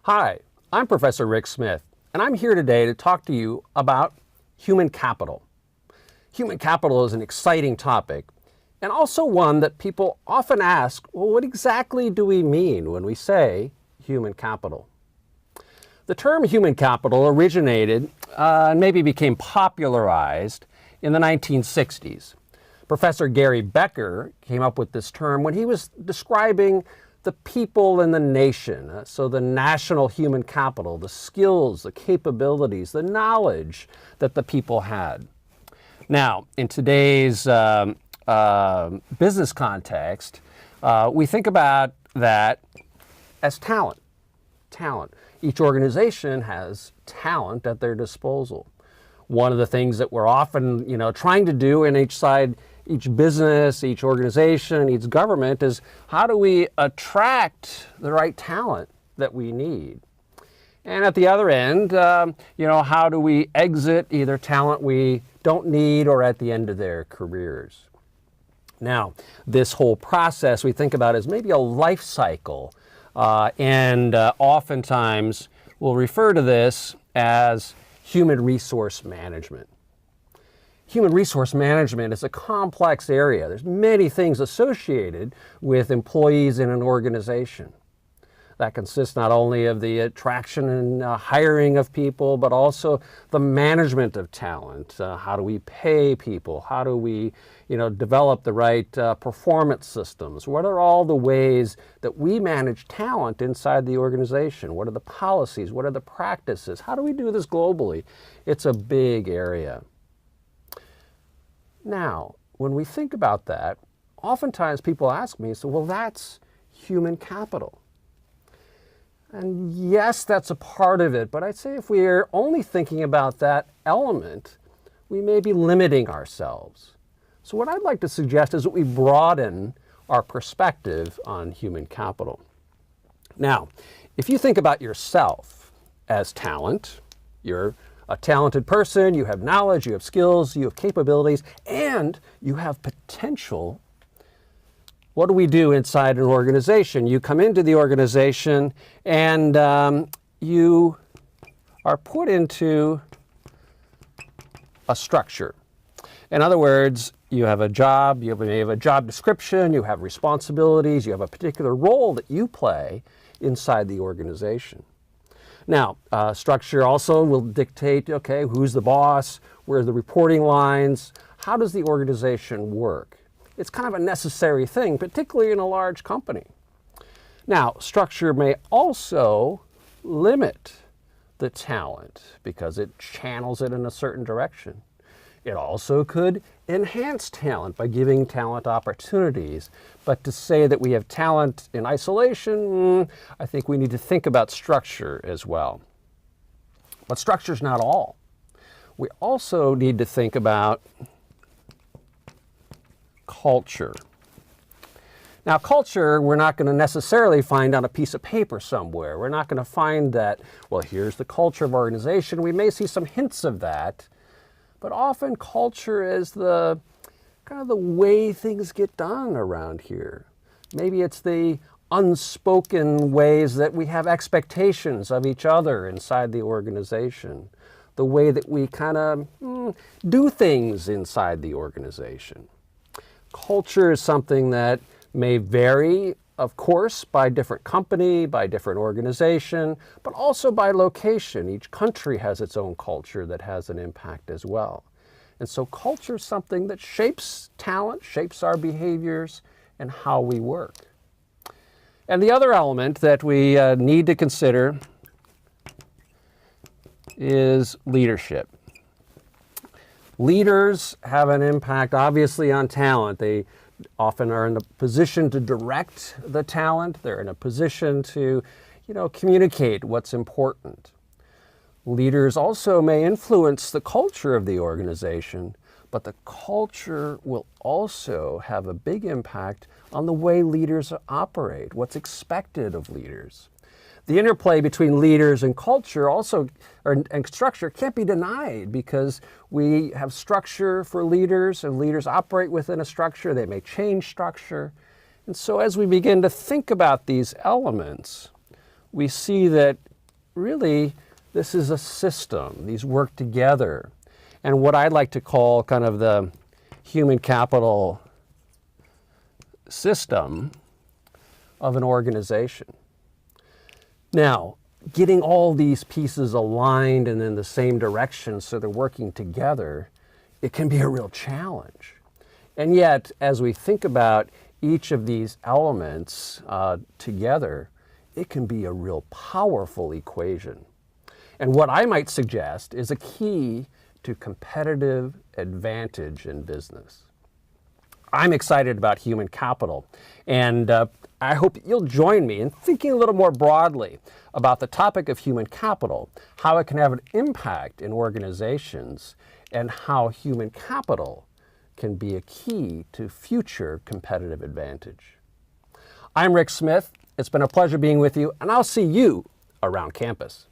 Hi, I'm Professor Rick Smith, and I'm here today to talk to you about human capital. Human capital is an exciting topic, and also one that people often ask, well, what exactly do we mean when we say human capital? The term human capital originated and maybe became popularized in the 1960s. Professor Gary Becker came up with this term when he was describing the people in the nation, so the national human capital, the skills, the capabilities, the knowledge that the people had. Now, in today's business context, we think about that as talent. Talent. Each organization has talent at their disposal. One of the things that we're often, trying to do in each business, each organization, each government is how do we attract the right talent that we need? And at the other end, how do we exit either talent we don't need or at the end of their careers? Now, this whole process we think about as maybe a life cycle, and oftentimes we'll refer to this as human resource management. Human resource management is a complex area. There's many things associated with employees in an organization. That consists not only of the attraction and hiring of people, but also the management of talent. How do we pay people? How do we, develop the right performance systems? What are all the ways that we manage talent inside the organization? What are the policies? What are the practices? How do we do this globally? It's a big area. Now, when we think about that, oftentimes people ask me, so, well, that's human capital. And yes, that's a part of it, but I'd say if we're only thinking about that element, we may be limiting ourselves. So what I'd like to suggest is that we broaden our perspective on human capital. Now, if you think about yourself as talent, you're a talented person, you have knowledge, you have skills, you have capabilities, and you have potential. What do we do inside an organization? You come into the organization and you are put into a structure. In other words, you have a job, you may have a job description, you have responsibilities, you have a particular role that you play inside the organization. Now, structure also will dictate, okay, who's the boss, where are the reporting lines, how does the organization work? It's kind of a necessary thing, particularly in a large company. Now, structure may also limit the talent because it channels it in a certain direction. It also could enhance talent by giving talent opportunities. But to say that we have talent in isolation, I think we need to think about structure as well. But structure is not all. We also need to think about culture. Now, culture, we're not going to necessarily find on a piece of paper somewhere. We're not going to find that, well, here's the culture of our organization. We may see some hints of that. But often culture is the kind of the way things get done around here. Maybe it's the unspoken ways that we have expectations of each other inside the organization. The way that we kind of do things inside the organization. Culture is something that may vary, of course, by different company, by different organization, but also by location. Each country has its own culture that has an impact as well. And so culture is something that shapes talent, shapes our behaviors, and how we work. And the other element that we need to consider is leadership. Leaders have an impact, obviously, on talent. They often are in a position to direct the talent. They're in a position to, communicate what's important. Leaders also may influence the culture of the organization, but the culture will also have a big impact on the way leaders operate, what's expected of leaders. The interplay between leaders and culture and structure can't be denied because we have structure for leaders and leaders operate within a structure. They may change structure. And so as we begin to think about these elements, we see that really this is a system. These work together. And what I'd like to call kind of the human capital system of an organization. Now, getting all these pieces aligned and in the same direction so they're working together, it can be a real challenge. And yet, as we think about each of these elements together, it can be a real powerful equation. And what I might suggest is a key to competitive advantage in business. I'm excited about human capital, and I hope you'll join me in thinking a little more broadly about the topic of human capital, how it can have an impact in organizations, and how human capital can be a key to future competitive advantage. I'm Rick Smith. It's been a pleasure being with you, and I'll see you around campus.